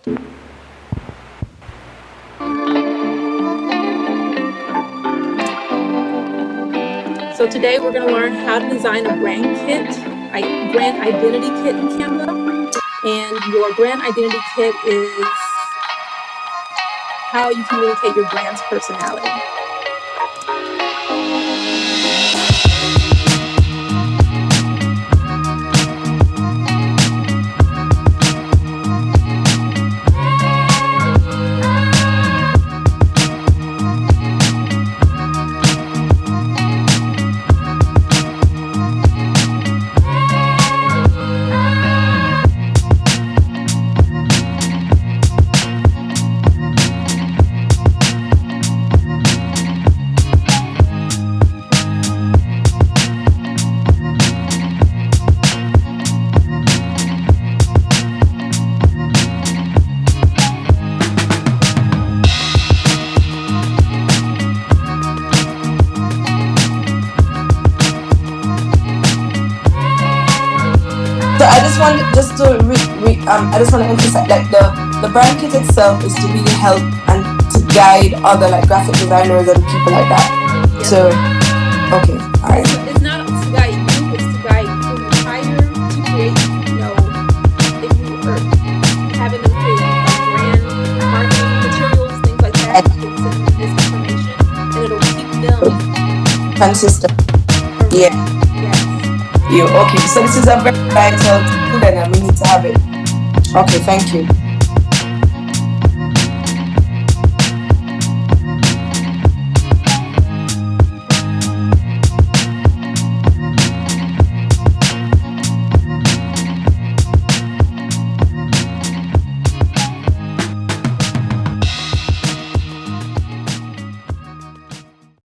So today we're going to learn how to design a brand kit, brand identity kit in Canva. And your brand identity kit is how you communicate your brand's personality. So I just want to emphasize, like, the brand kit itself is to really help and to guide other like graphic designers and people like that. Yes. So okay, all right. It's not to guide you, it's to guide people who hire to create, if you are having them create brand marketing materials, things like that, you can send them this information and it'll keep them Consistent. Yeah. Yes. You okay? So this is a very vital tool, and we need to have it. Okay, thank you.